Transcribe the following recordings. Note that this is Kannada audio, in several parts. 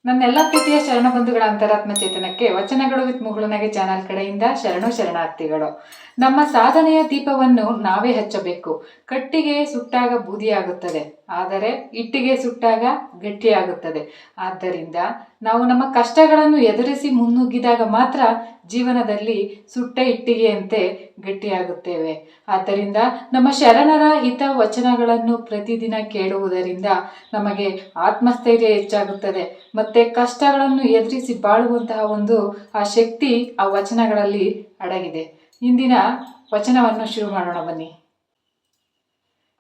ನನ್ನೆಲ್ಲ ಪ್ರೀತಿಯ ಶರಣ ಬಂಧುಗಳ ಅಂತರಾತ್ಮ ಚೇತನಕ್ಕೆ ವಚನಗಳು ವಿತ್ ಮುಗುಳುನಗೆ ಚಾನಲ್ ಕಡೆಯಿಂದ ಶರಣಾರ್ಥಿಗಳು. ನಮ್ಮ ಸಾಧನೆಯ ದೀಪವನ್ನು ನಾವೇ ಹಚ್ಚಬೇಕು. ಕಟ್ಟಿಗೆ ಸುಟ್ಟಾಗ ಬೂದಿಯಾಗುತ್ತದೆ, ಆದರೆ ಇಟ್ಟಿಗೆ ಸುಟ್ಟಾಗ ಗಟ್ಟಿಯಾಗುತ್ತದೆ. ಆದ್ದರಿಂದ ನಾವು ನಮ್ಮ ಕಷ್ಟಗಳನ್ನು ಎದುರಿಸಿ ಮುನ್ನುಗ್ಗಿದಾಗ ಮಾತ್ರ ಜೀವನದಲ್ಲಿ ಸುಟ್ಟ ಇಟ್ಟಿಗೆಯಂತೆ ಗಟ್ಟಿಯಾಗುತ್ತೇವೆ. ಆದ್ದರಿಂದ ನಮ್ಮ ಶರಣರ ಹಿತ ವಚನಗಳನ್ನು ಪ್ರತಿದಿನ ಕೇಳುವುದರಿಂದ ನಮಗೆ ಆತ್ಮಸ್ಥೈರ್ಯ ಹೆಚ್ಚಾಗುತ್ತದೆ. ಮತ್ತೆ ಕಷ್ಟಗಳನ್ನು ಎದುರಿಸಿ ಬಾಳುವಂತಹ ಆ ಶಕ್ತಿ ಆ ವಚನಗಳಲ್ಲಿ ಅಡಗಿದೆ. ಇಂದಿನ ವಚನವನ್ನು ಶುರು ಮಾಡೋಣ ಬನ್ನಿ.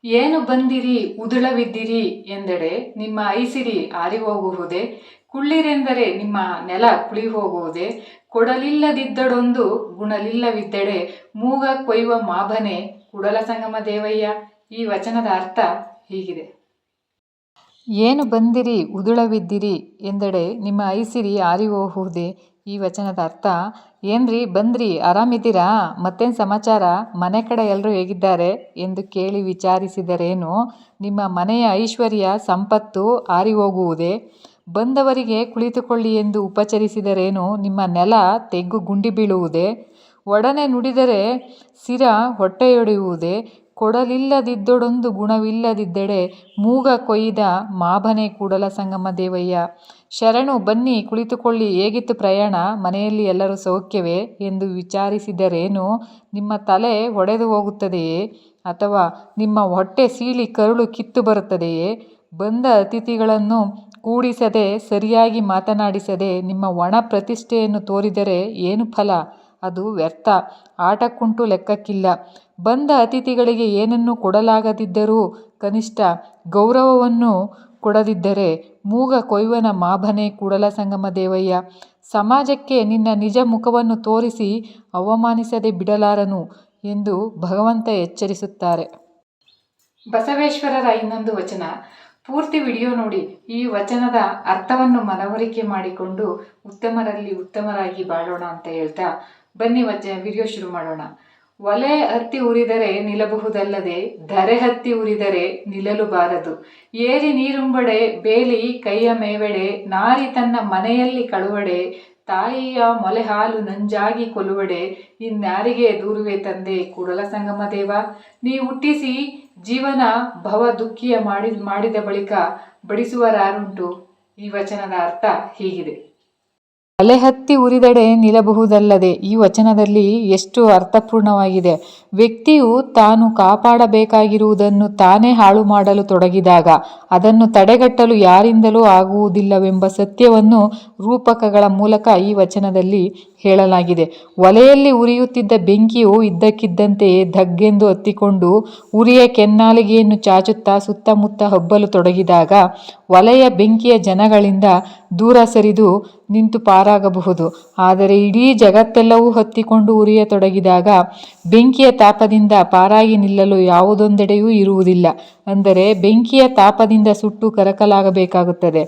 ಏನು ಬಂದಿರಿ ಉದುಳವಿದ್ದಿರಿ ಎಂದೆಡೆ ನಿಮ್ಮ ಐಸಿರಿ ಆರಿ ಹೋಗುವುದೇ, ಕುಳ್ಳಿರೆಂದರೆ ನಿಮ್ಮ ನೆಲ ಕುಳಿ ಹೋಗುವುದೇ, ಕೊಡಲಿಲ್ಲದಿದ್ದಡೊಂದು ಗುಣಲಿಲ್ಲವಿದ್ದೆಡೆ ಮೂಗ ಕೊಯ್ಯುವ ಮಾಭನೆ ಕುಡಲ ಸಂಗಮ ದೇವಯ್ಯ. ಈ ವಚನದ ಅರ್ಥ ಹೀಗಿದೆ. ಏನು ಬಂದಿರಿ ಉದುಳವಿದ್ದಿರಿ ಎಂದೆಡೆ ನಿಮ್ಮ ಐಸಿರಿ ಆರಿ ಹೋಗುವುದೇ. ಈ ವಚನದ ಅರ್ಥ, ಏನ್ರಿ ಬಂದ್ರಿ, ಆರಾಮಿದ್ದೀರಾ, ಮತ್ತೇನು ಸಮಾಚಾರ, ಮನೆ ಕಡೆ ಎಲ್ಲರೂ ಹೇಗಿದ್ದಾರೆ ಎಂದು ಕೇಳಿ ವಿಚಾರಿಸಿದರೇನು ನಿಮ್ಮ ಮನೆಯ ಐಶ್ವರ್ಯ ಸಂಪತ್ತು ಆರಿ ಹೋಗುವುದೇ. ಬಂದವರಿಗೆ ಕುಳಿತುಕೊಳ್ಳಿ ಎಂದು ಉಪಚರಿಸಿದರೇನು ನಿಮ್ಮ ನೆಲ ತೆಗ್ಗು ಗುಂಡಿ ಬೀಳುವುದೇ. ಒಡನೆ ನುಡಿದರೆ ಸಿರ ಹೊಟ್ಟೆಯೊಡೆಯುವುದೇ. ಕೊಡಲಿಲ್ಲದಿದ್ದೊಡೊಂದು ಗುಣವಿಲ್ಲದಿದ್ದೆಡೆ ಮೂಗ ಕೊಯ್ದ ಮಾಭನೆ ಕೂಡಲ ಸಂಗಮ ದೇವಯ್ಯ. ಶರಣು ಬನ್ನಿ ಕುಳಿತುಕೊಳ್ಳಿ, ಹೇಗಿತ್ತು ಪ್ರಯಾಣ, ಮನೆಯಲ್ಲಿ ಎಲ್ಲರೂ ಸೌಖ್ಯವೇ ಎಂದು ವಿಚಾರಿಸಿದರೇನು ನಿಮ್ಮ ತಲೆ ಒಡೆದು ಹೋಗುತ್ತದೆಯೇ, ಅಥವಾ ನಿಮ್ಮ ಹೊಟ್ಟೆ ಸೀಳಿ ಕರುಳು ಕಿತ್ತು ಬರುತ್ತದೆಯೇ. ಬಂದ ಅತಿಥಿಗಳನ್ನು ಕೂಡಿಸದೆ ಸರಿಯಾಗಿ ಮಾತನಾಡಿಸದೆ ನಿಮ್ಮ ಒಣ ಪ್ರತಿಷ್ಠೆಯನ್ನು ತೋರಿದರೆ ಏನು ಫಲ, ಅದು ವ್ಯರ್ಥ, ಆಟಕ್ಕುಂಟು ಲೆಕ್ಕಕ್ಕಿಲ್ಲ. ಬಂದ ಅತಿಥಿಗಳಿಗೆ ಏನನ್ನು ಕೊಡಲಾಗದಿದ್ದರೂ ಕನಿಷ್ಠ ಗೌರವವನ್ನು ಕೊಡದಿದ್ದರೆ ಮೂಗ ಕೊಯ್ವನ ಮಾಭನೆ ಕೂಡಲ ಸಂಗಮ ದೇವಯ್ಯ. ಸಮಾಜಕ್ಕೆ ನಿನ್ನ ನಿಜ ಮುಖವನ್ನು ತೋರಿಸಿ ಅವಮಾನಿಸದೆ ಬಿಡಲಾರನು ಎಂದು ಭಗವಂತ ಎಚ್ಚರಿಸುತ್ತಾರೆ. ಬಸವೇಶ್ವರರ ಇನ್ನೊಂದು ವಚನ. ಪೂರ್ತಿ ವಿಡಿಯೋ ನೋಡಿ ಈ ವಚನದ ಅರ್ಥವನ್ನು ಮನವರಿಕೆ ಮಾಡಿಕೊಂಡು ಉತ್ತಮರಲ್ಲಿ ಉತ್ತಮರಾಗಿ ಬಾಳೋಣ ಅಂತ ಹೇಳ್ತಾ ಬನ್ನಿ ವಿಡಿಯೋ ಶುರು ಮಾಡೋಣ. ಒಲೆ ಹತ್ತಿ ಉರಿದರೆ ನಿಲ್ಲಬಹುದಲ್ಲದೆ ಧರೆ ಹತ್ತಿ ಉರಿದರೆ ನಿಲ್ಲಲು ಬಾರದು. ಏರಿ ನೀರುಂಬಡೆ ಬೇಲಿ ಕೈಯ ಮೇವೆಡೆ ನಾರಿ ತನ್ನ ಮನೆಯಲ್ಲಿ ಕಳುವಡೆ. ತಾಯಿಯ ಮೊಲೆ ಹಾಲು ನಂಜಾಗಿ ಕೊಲುವಡೆ ಇನ್ಯಾರಿಗೆ ದೂರುವೆ ತಂದೆ ಕೂಡಲ ಸಂಗಮ ದೇವ. ನೀ ಹುಟ್ಟಿಸಿ ಜೀವನ ಭವ ದುಃಖಿಯ ಮಾಡಿದ ಬಳಿಕ ಬಡಿಸುವರಾರುಂಟು. ಈ ವಚನದ ಅರ್ಥ ಹೀಗಿದೆ. ಒಲೆ ಹತ್ತಿ ಉರಿದಡೆ ನಿಲ್ಲಬಹುದಲ್ಲದೆ ಈ ವಚನದಲ್ಲಿ ಎಷ್ಟು ಅರ್ಥಪೂರ್ಣವಾಗಿದೆ. ವ್ಯಕ್ತಿಯು ತಾನು ಕಾಪಾಡಬೇಕಾಗಿರುವುದನ್ನು ತಾನೇ ಹಾಳು ಮಾಡಲು ತೊಡಗಿದಾಗ ಅದನ್ನು ತಡೆಗಟ್ಟಲು ಯಾರಿಂದಲೂ ಆಗುವುದಿಲ್ಲವೆಂಬ ಸತ್ಯವನ್ನು ರೂಪಕಗಳ ಮೂಲಕ ಈ ವಚನದಲ್ಲಿ ಹೇಳಲಾಗಿದೆ. ಒಲೆಯಲ್ಲಿ ಉರಿಯುತ್ತಿದ್ದ ಬೆಂಕಿಯು ಇದ್ದಕ್ಕಿದ್ದಂತೆಯೇ ಧಗ್ಗೆಂದು ಹತ್ತಿಕೊಂಡು ಉರಿಯ ಕೆನ್ನಾಲಿಗೆಯನ್ನು ಚಾಚುತ್ತಾ ಸುತ್ತಮುತ್ತ ಹಬ್ಬಲು ತೊಡಗಿದಾಗ ಒಲೆಯ ಬೆಂಕಿಯ ಜನಗಳಿಂದ ದೂರ ಸರಿದು ನಿಂತು ಪಾರಾಗಬಹುದು. ಆದರೆ ಇಡೀ ಜಗತ್ತೆಲ್ಲವೂ ಹತ್ತಿಕೊಂಡು ಉರಿಯತೊಡಗಿದಾಗ ಬೆಂಕಿಯ ತಾಪದಿಂದ ಪಾರಾಗಿ ನಿಲ್ಲಲು ಯಾವುದೊಂದೆಡೆಯೂ ಇರುವುದಿಲ್ಲ. ಅಂದರೆ ಬೆಂಕಿಯ ತಾಪದಿಂದ ಸುಟ್ಟು ಕರಕಲಾಗಬೇಕಾಗುತ್ತದೆ.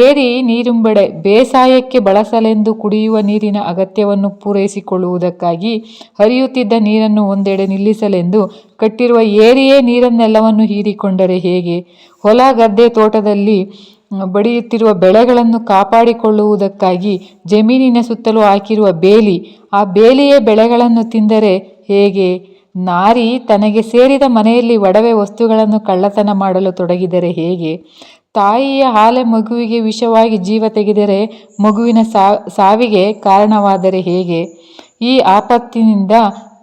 ಏರಿ ನೀರುಂಬಡೆ ಬೇಸಾಯಕ್ಕೆ ಬಳಸಲೆಂದು ಕುಡಿಯುವ ನೀರಿನ ಅಗತ್ಯವನ್ನು ಪೂರೈಸಿಕೊಳ್ಳುವುದಕ್ಕಾಗಿ ಹರಿಯುತ್ತಿದ್ದ ನೀರನ್ನು ಒಂದೆಡೆ ನಿಲ್ಲಿಸಲೆಂದು ಕಟ್ಟಿರುವ ಏರಿಯೇ ನೀರನ್ನೆಲ್ಲವನ್ನು ಹೀರಿಕೊಂಡರೆ ಹೇಗೆ. ಹೊಲ ಗದ್ದೆ ತೋಟದಲ್ಲಿ ಬಡಿಯುತ್ತಿರುವ ಬೆಳೆಗಳನ್ನು ಕಾಪಾಡಿಕೊಳ್ಳುವುದಕ್ಕಾಗಿ ಜಮೀನಿನ ಸುತ್ತಲೂ ಹಾಕಿರುವ ಬೇಲಿ, ಆ ಬೇಲಿಯೇ ಬೆಳೆಗಳನ್ನು ತಿಂದರೆ ಹೇಗೆ. ನಾರಿ ತನಗೆ ಸೇರಿದ ಮನೆಯಲ್ಲಿ ಒಡವೆ ವಸ್ತುಗಳನ್ನು ಕಳ್ಳತನ ಮಾಡಲು ತೊಡಗಿದರೆ ಹೇಗೆ. ತಾಯಿಯ ಹಾಲೆ ಮಗುವಿಗೆ ವಿಷವಾಗಿ ಜೀವ ತೆಗೆದರೆ ಮಗುವಿನ ಸಾವಿಗೆ ಕಾರಣವಾದರೆ ಹೇಗೆ. ಈ ಆಪತ್ತಿನಿಂದ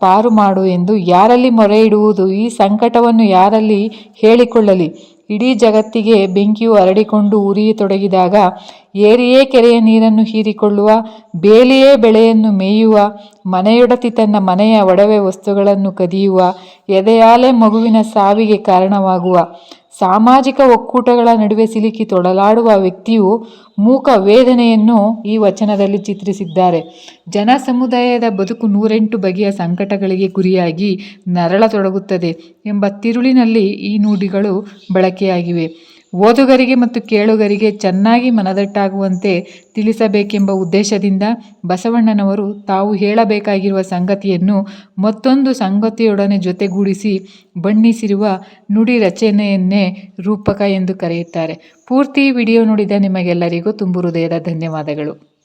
ಪಾರು ಮಾಡು ಎಂದು ಯಾರಲ್ಲಿ ಮೊರೆ ಇಡುವುದು, ಈ ಸಂಕಟವನ್ನು ಯಾರಲ್ಲಿ ಹೇಳಿಕೊಳ್ಳಲಿ. ಇಡೀ ಜಗತ್ತಿಗೆ ಬೆಂಕಿಯು ಹರಡಿಕೊಂಡು ಉರಿಯತೊಡಗಿದಾಗ ಏರಿಯೇ ಕೆರೆಯ ನೀರನ್ನು ಹೀರಿಕೊಳ್ಳುವ, ಬೇಲಿಯೇ ಬೆಳೆಯನ್ನು ಮೇಯುವ, ಮನೆಯೊಡತಿ ತನ್ನ ಮನೆಯ ಒಡವೆ ವಸ್ತುಗಳನ್ನು ಕದಿಯುವ, ಎದೆಯಾಲೆ ಮಗುವಿನ ಸಾವಿಗೆ ಕಾರಣವಾಗುವ, ಸಾಮಾಜಿಕ ಒಕ್ಕೂಟಗಳ ನಡುವೆ ಸಿಲುಕಿ ತೊಡಲಾಡುವ ವ್ಯಕ್ತಿಯು ಮೂಕ ವೇದನೆಯನ್ನು ಈ ವಚನದಲ್ಲಿ ಚಿತ್ರಿಸಿದ್ದಾರೆ. ಜನ ಸಮುದಾಯದ ಬದುಕು 108 ಬಗೆಯ ಸಂಕಟಗಳಿಗೆ ಗುರಿಯಾಗಿ ನರಳತೊಡಗುತ್ತದೆ ಎಂಬ ತಿರುಳಿನಲ್ಲಿ ಈ ನುಡಿಗಳು ಬಳಕೆಯಾಗಿವೆ. ಓದುಗರಿಗೆ ಮತ್ತು ಕೇಳುಗರಿಗೆ ಚೆನ್ನಾಗಿ ಮನದಟ್ಟಾಗುವಂತೆ ತಿಳಿಸಬೇಕೆಂಬ ಉದ್ದೇಶದಿಂದ ಬಸವಣ್ಣನವರು ತಾವು ಹೇಳಬೇಕಾಗಿರುವ ಸಂಗತಿಯನ್ನು ಮತ್ತೊಂದು ಸಂಗತಿಯೊಡನೆ ಜೊತೆಗೂಡಿಸಿ ಬಣ್ಣಿಸಿರುವ ನುಡಿ ರಚನೆಯನ್ನೇ ರೂಪಕ ಎಂದು ಕರೆಯುತ್ತಾರೆ. ಪೂರ್ತಿ ವಿಡಿಯೋ ನೋಡಿದ ನಿಮಗೆಲ್ಲರಿಗೂ ತುಂಬು ಹೃದಯದ ಧನ್ಯವಾದಗಳು.